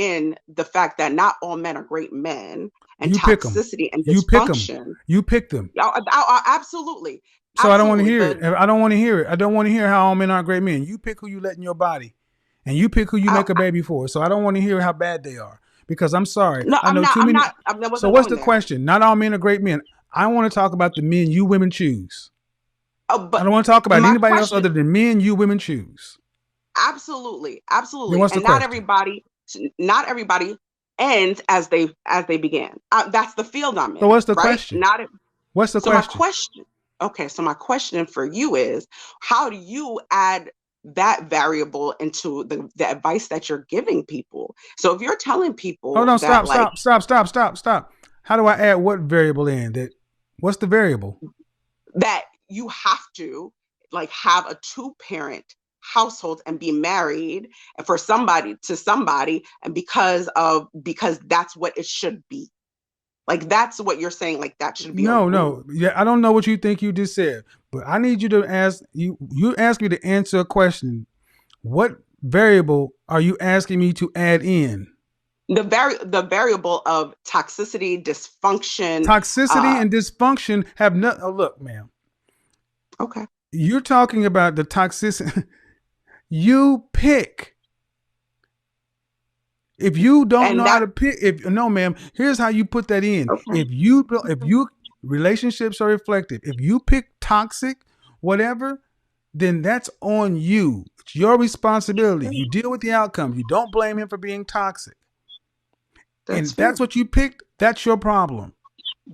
in the fact that not all men are great men, and You pick them. toxicity and You pick them. dysfunction. You pick them. Absolutely, So I don't want to absolutely. hear it. I don't want to hear it. I don't want to hear how all men aren't great men. You pick who you let in your body, and you pick who you I, make a baby for. So I don't want to hear how bad they are because I'm sorry. no, I I'm know not. too I'm many. not. I So wasn't what's going the there. question? Not all men are great men. I want to talk about the men you women choose. I But don't want to talk about my anybody else question, other than men you women choose. absolutely, Then absolutely, what's the and question? not everybody ends as they began. That's the field I'm So in, what's the right? question? Not What's the So my question? question, okay, so my question for you is, how do you add that variable into the advice that you're giving people? So if you're telling Hold people on, that like stop. How do I add what variable in? That what's the variable? that you have to like have a two-parent household and be married and for somebody to somebody, and because that's what it should be. Like that's what you're saying, like that should be a No. rule. Yeah, I don't know what you think you just said, but I need you to ask you. You ask me to answer a question. What variable are you asking me to add in? The variable of toxicity, dysfunction. Toxicity uh and dysfunction have no. Oh, look, ma'am. okay. You're talking about the toxicity. You pick. If you don't And know how that to pick, if no, ma'am, here's how you put that in. okay. If you relationships are reflective. If you pick toxic, whatever, then that's on you. It's your responsibility. You deal with the outcome. You don't blame him for being toxic. And That's if that's fair. what you picked, that's your problem.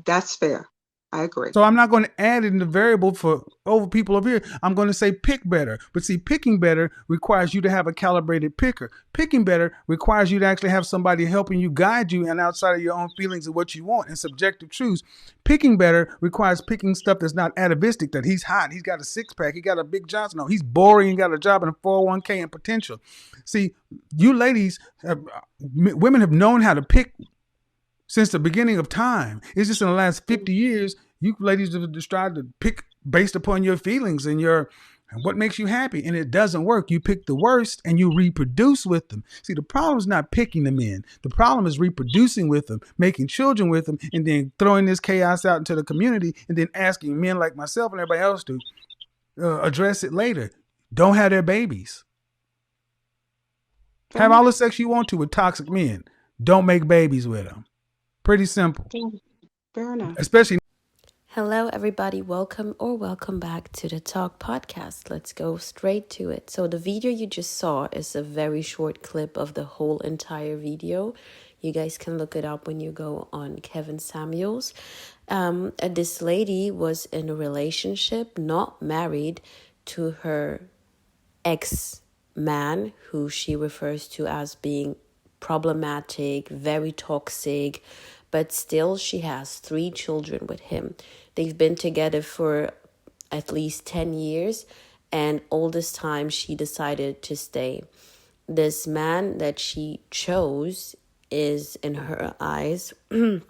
That's fair. I agree. So I'm not going to add it in the variable for over people over here. I'm going to say pick better. But see, picking better requires you to have a calibrated picker. Picking better requires you to actually have somebody helping you guide you and outside of your own feelings of what you want and subjective truths. Picking better requires picking stuff that's not atavistic, that he's hot, he's got a six pack, he got a big Johnson. No, he's boring and got a job in a 401k and potential. See, you ladies, women have known how to pick since the beginning of time. It's just in the last 50 years, you ladies have just tried to pick based upon your feelings and your and what makes you happy. And it doesn't work. You pick the worst and you reproduce with them. See, the problem is not picking them in. The problem is reproducing with them, making children with them, and then throwing this chaos out into the community and then asking men like myself and everybody else to address it later. Don't have their babies. Fair Have all enough. the sex you want to with toxic men. Don't make babies with them. Pretty simple. Fair enough. Especially Hello, everybody. Welcome back to the Talk Podcast. Let's go straight to it. So, the video you just saw is a very short clip of the whole entire video. You guys can look it up when you go on Kevin Samuels. This lady was in a relationship, not married, to her ex man, who she refers to as being problematic, very toxic, but still she has 3 children with him. They've been together for at least 10 years, and all this time she decided to stay. This man that she chose is, in her eyes, the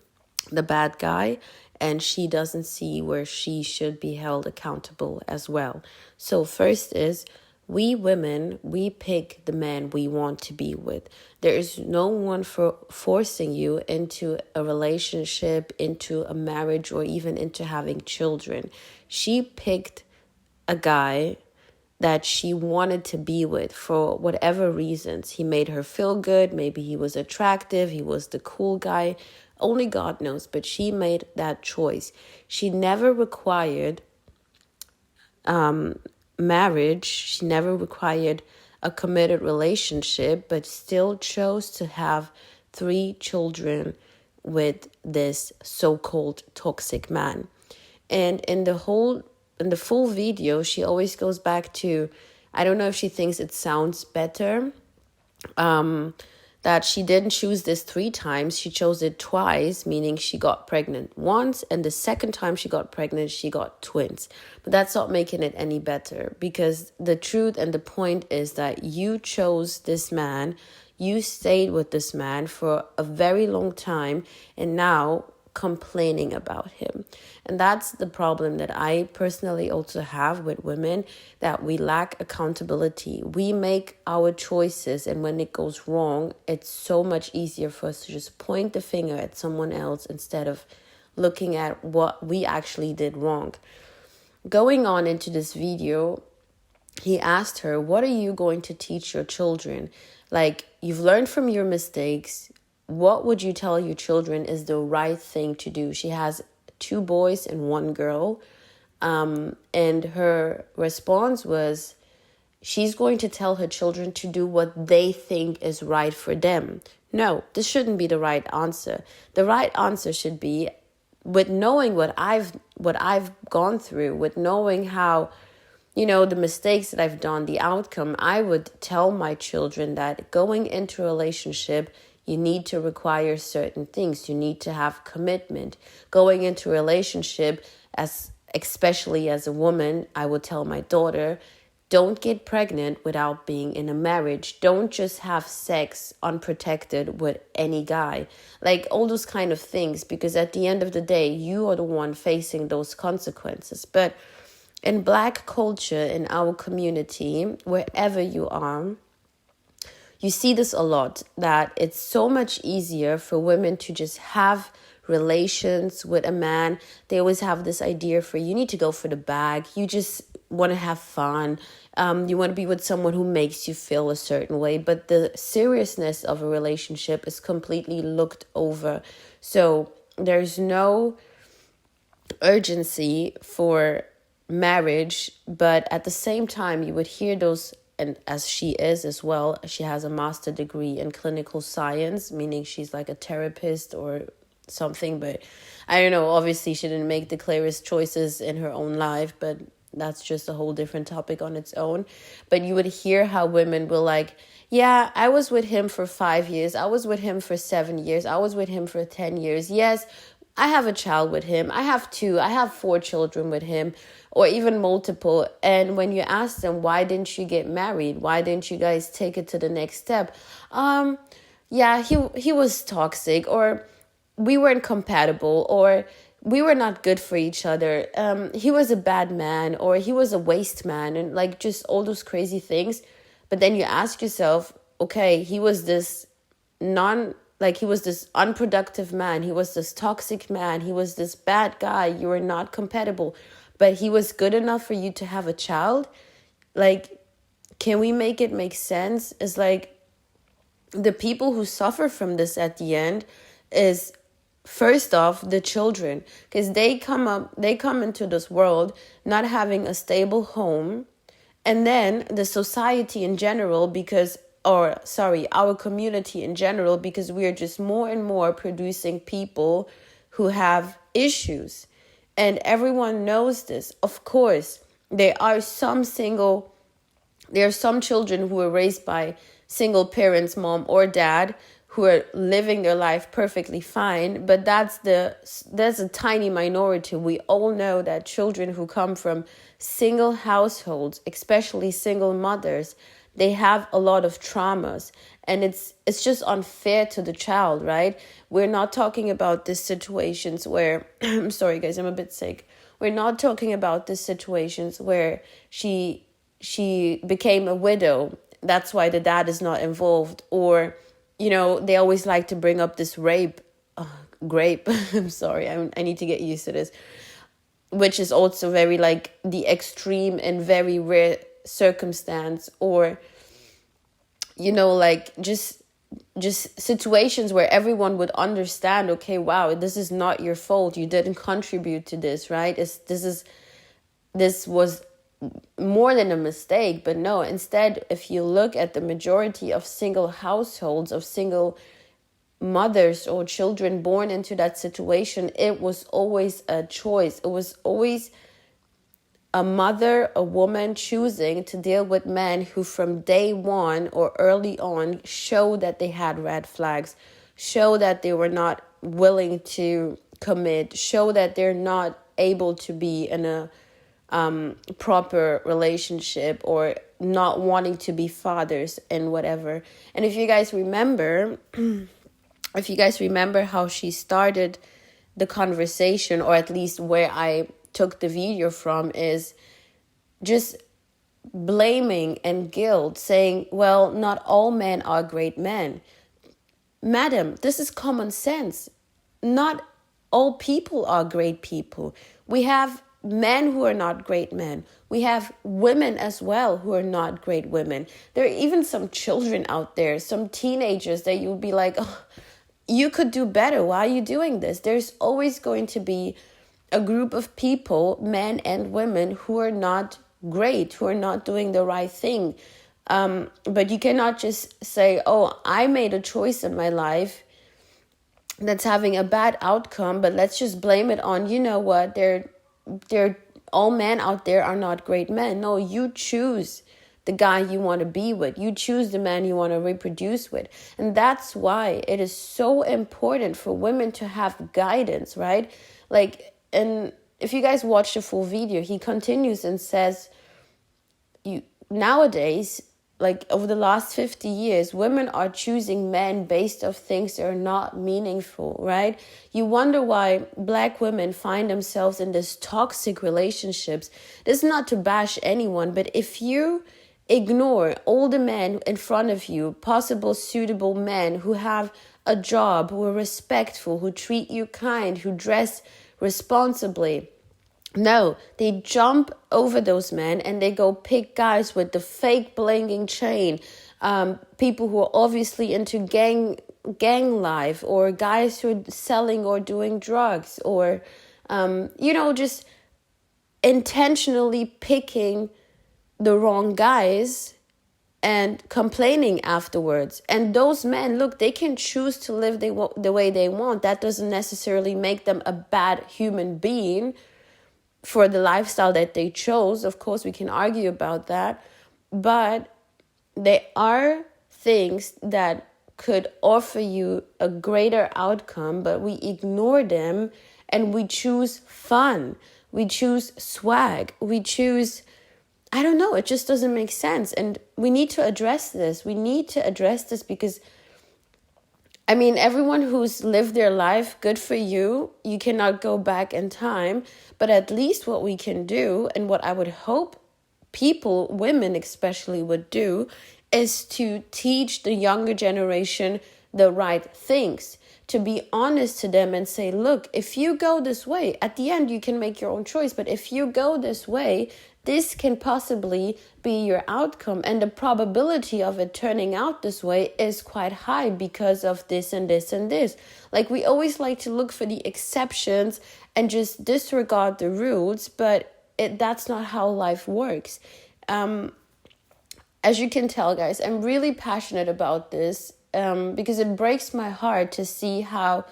bad guy, and she doesn't see where she should be held accountable as well. So first is, we women, we pick the man we want to be with. There is no one for forcing you into a relationship, into a marriage, or even into having children. She picked a guy that she wanted to be with for whatever reasons. He made her feel good. Maybe he was attractive. He was the cool guy. Only God knows, but she made that choice. She never required marriage. She never required a committed relationship, but still chose to have 3 children with this so-called toxic man. And in the full video, she always goes back to, I don't know if she thinks it sounds better, that she didn't choose this 3 times. She chose it twice, meaning she got pregnant once, and the second time she got pregnant, she got twins. But that's not making it any better, because the truth and the point is that you chose this man, you stayed with this man for a very long time, and now complaining about him. And that's the problem that I personally also have with women, that we lack accountability. We make our choices, and when it goes wrong, it's so much easier for us to just point the finger at someone else instead of looking at what we actually did wrong. Going on into this video, he asked her, what are you going to teach your children? Like, you've learned from your mistakes. What would you tell your children is the right thing to do? She has 2 boys and 1 girl. And her response was, she's going to tell her children to do what they think is right for them. No, this shouldn't be the right answer. The right answer should be, with knowing what I've gone through, with knowing how, the mistakes that I've done, the outcome, I would tell my children that going into a relationship, you need to require certain things. You need to have commitment. Going into a relationship, especially as a woman, I would tell my daughter, don't get pregnant without being in a marriage. Don't just have sex unprotected with any guy. Like, all those kind of things, because at the end of the day, you are the one facing those consequences. But in Black culture, in our community, wherever you are, you see this a lot, that it's so much easier for women to just have relations with a man. They always have this idea for, you need to go for the bag. You just want to have fun. You want to be with someone who makes you feel a certain way. But the seriousness of a relationship is completely looked over. So there's no urgency for marriage, but at the same time, you would hear those, and as she is as well, she has a master's degree in clinical science, meaning she's like a therapist or something, but I don't know, obviously she didn't make the clearest choices in her own life, but that's just a whole different topic on its own. But you would hear how women will like, yeah, I was with him for 5 years, I was with him for 7 years, I was with him for 10 years, yes, I have a child with him, I have 2, I have 4 children with him, or even multiple. And when you ask them, why didn't you get married? Why didn't you guys take it to the next step? Yeah, he was toxic, or we weren't compatible, or we were not good for each other. He was a bad man, or he was a waste man, and like just all those crazy things. But then you ask yourself, okay, he was this he was this unproductive man. He was this toxic man. He was this bad guy. You were not compatible, but he was good enough for you to have a child. Like, can we make it make sense? It's like the people who suffer from this at the end is, first off, the children, because they come into this world not having a stable home, and then the society in general, our community in general, because we are just more and more producing people who have issues. And everyone knows this. Of course, there are some children who are raised by single parents, mom or dad, who are living their life perfectly fine. But that's a tiny minority. We all know that children who come from single households, especially single mothers, they have a lot of traumas, and it's just unfair to the child, right? We're not talking about these situations where, I'm sorry guys, I'm a bit sick. We're not talking about these situations where she became a widow. That's why the dad is not involved. Or, they always like to bring up this grape. I'm sorry, I need to get used to this. Which is also very like the extreme and very rare circumstance, or like just situations where everyone would understand, okay, wow, this is not your fault, you didn't contribute to this, right? This was more than a mistake. But no, instead, if you look at the majority of single households, of single mothers or children born into that situation, it was always a choice. It was always a mother, a woman choosing to deal with men who from day one or early on show that they had red flags, show that they were not willing to commit, show that they're not able to be in a proper relationship, or not wanting to be fathers and whatever. And if you guys remember how she started the conversation, or at least where I took the video from, is just blaming and guilt, saying, well, not all men are great men. Madam, this is common sense. Not all people are great people. We have men who are not great men. We have women as well who are not great women. There are even some children out there, some teenagers that you'll be like, oh, you could do better. Why are you doing this? There's always going to be a group of people, men and women, who are not great, who are not doing the right thing. But you cannot just say, oh, I made a choice in my life that's having a bad outcome, but let's just blame it on, you know what, they're all men out there are not great men. No, you choose the guy you want to be with. You choose the man you want to reproduce with. And that's why it is so important for women to have guidance, right? Like, and if you guys watch the full video, he continues and says, nowadays, like over the last 50 years, women are choosing men based off things that are not meaningful, right? You wonder why Black women find themselves in these toxic relationships. This is not to bash anyone, but if you ignore all the men in front of you, possible suitable men who have a job, who are respectful, who treat you kind, who dress responsibly, no, they jump over those men and they go pick guys with the fake blinking chain, people who are obviously into gang life, or guys who are selling or doing drugs, or just intentionally picking the wrong guys and complaining afterwards. And those men, look, they can choose to live the way they want. That doesn't necessarily make them a bad human being for the lifestyle that they chose. Of course, we can argue about that, but there are things that could offer you a greater outcome, but we ignore them and we choose fun, we choose swag, we choose, I don't know, it just doesn't make sense. And we need to address this. We need to address this because, I mean, everyone who's lived their life, good for you. You cannot go back in time. But at least what we can do, and what I would hope people, women especially, would do, is to teach the younger generation the right things. To be honest to them and say, look, if you go this way, at the end you can make your own choice. But if you go this way, this can possibly be your outcome. And the probability of it turning out this way is quite high because of this and this and this. Like, we always like to look for the exceptions and just disregard the rules, but that's not how life works. As you can tell, guys, I'm really passionate about this because it breaks my heart to see how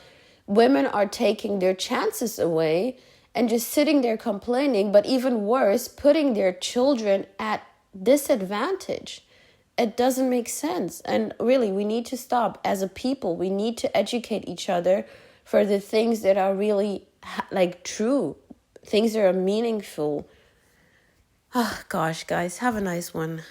women are taking their chances away and just sitting there complaining, but even worse, putting their children at disadvantage. It doesn't make sense. And really, we need to stop. As a people, we need to educate each other for the things that are really true, things that are meaningful. Oh gosh, guys, have a nice one.